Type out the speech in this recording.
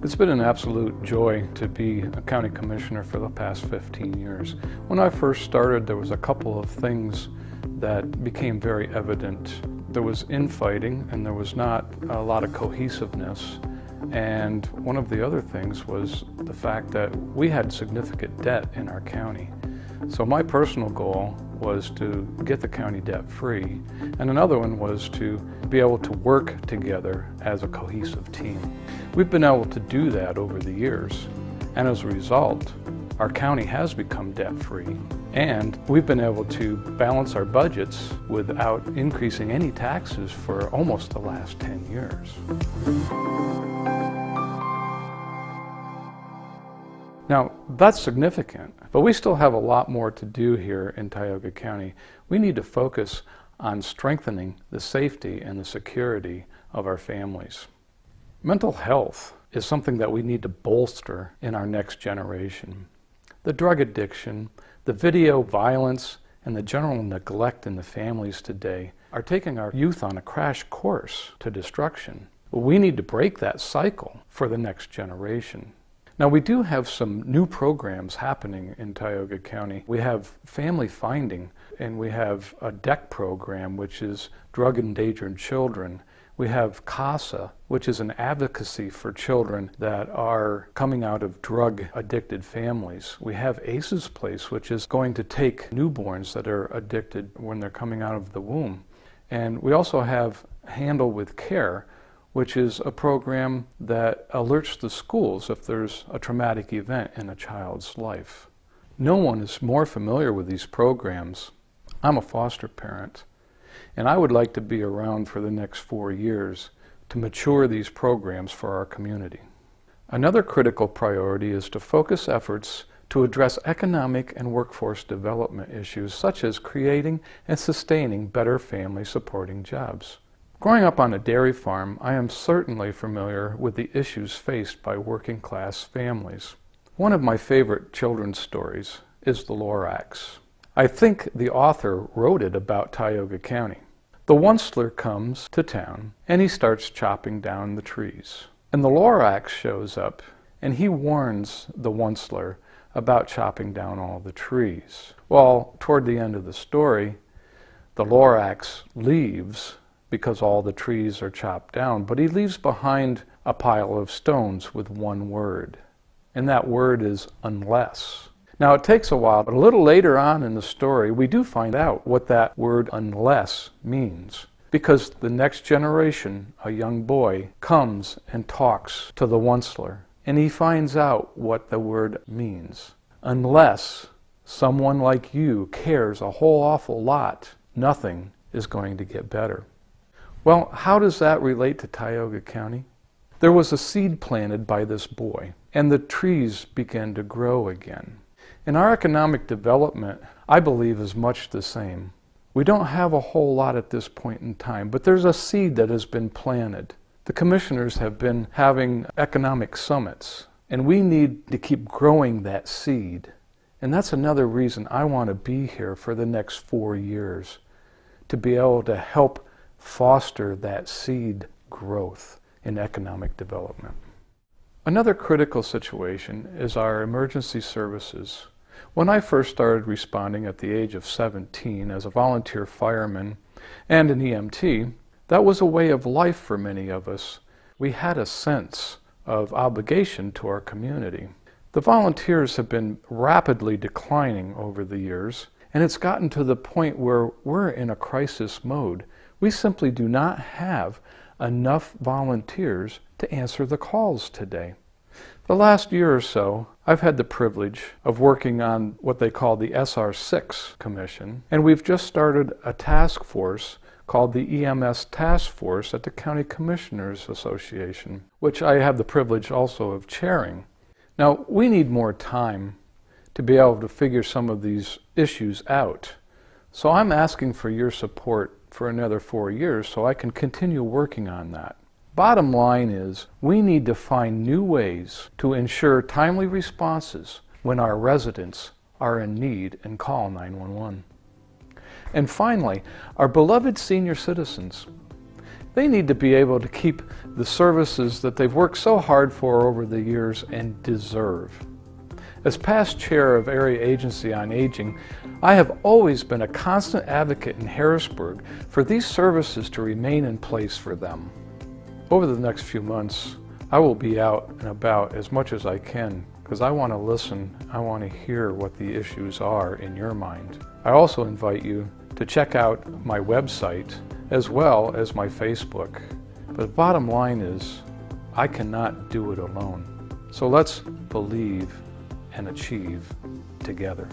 It's been an absolute joy to be a county commissioner for the past 15 years. When I first started, there was a couple of things that became very evident. There was infighting and there was not a lot of cohesiveness. And one of the other things was the fact that we had significant debt in our county. So my personal goal was to get the county debt free, and another one was to be able to work together as a cohesive team. We've been able to do that over the years, and as a result, our county has become debt free, and we've been able to balance our budgets without increasing any taxes for almost the last 10 years. Now, that's significant, but we still have a lot more to do here in Tioga County. We need to focus on strengthening the safety and the security of our families. Mental health is something that we need to bolster in our next generation. The drug addiction, the video violence, and the general neglect in the families today are taking our youth on a crash course to destruction. We need to break that cycle for the next generation. Now, we do have some new programs happening in Tioga County. We have family finding, and we have a DEC program, which is drug endangered children. We have CASA, which is an advocacy for children that are coming out of drug addicted families. We have ACE's Place, which is going to take newborns that are addicted when they're coming out of the womb. And we also have Handle with Care, which is a program that alerts the schools if there's a traumatic event in a child's life. No one is more familiar with these programs. I'm a foster parent, and I would like to be around for the next 4 years to mature these programs for our community. Another critical priority is to focus efforts to address economic and workforce development issues, such as creating and sustaining better family supporting jobs. Growing up on a dairy farm, I am certainly familiar with the issues faced by working class families. One of my favorite children's stories is The Lorax. I think the author wrote it about Tioga County. The Onceler comes to town and he starts chopping down the trees. And the Lorax shows up and he warns the Onceler about chopping down all the trees. Well, toward the end of the story, the Lorax leaves because all the trees are chopped down, but he leaves behind a pile of stones with one word, and that word is unless. Now it takes a while, but a little later on in the story we do find out what that word unless means, because the next generation, a young boy, comes and talks to the Onceler, and he finds out what the word means. Unless someone like you cares a whole awful lot, nothing is going to get better. Well, how does that relate to Tioga County? There was a seed planted by this boy, and the trees began to grow again. And our economic development, I believe, is much the same. We don't have a whole lot at this point in time, but there's a seed that has been planted. The commissioners have been having economic summits, and we need to keep growing that seed. And that's another reason I want to be here for the next 4 years, to be able to help foster that seed growth in economic development. Another critical situation is our emergency services. When I first started responding at the age of 17 as a volunteer fireman and an EMT, that was a way of life for many of us. We had a sense of obligation to our community. The volunteers have been rapidly declining over the years, and it's gotten to the point where we're in a crisis mode. We simply do not have enough volunteers to answer the calls today. The last year or so, I've had the privilege of working on what they call the SR6 Commission, and we've just started a task force called the EMS Task Force at the County Commissioners Association, which I have the privilege also of chairing. Now, we need more time to be able to figure some of these issues out. So I'm asking for your support for another 4 years so I can continue working on that. Bottom line is, we need to find new ways to ensure timely responses when our residents are in need and call 911. And finally, our beloved senior citizens. They need to be able to keep the services that they've worked so hard for over the years and deserve. As past chair of Area Agency on Aging, I have always been a constant advocate in Harrisburg for these services to remain in place for them. Over the next few months, I will be out and about as much as I can because I want to listen, I want to hear what the issues are in your mind. I also invite you to check out my website as well as my Facebook. But the bottom line is, I cannot do it alone. So let's believe and achieve together.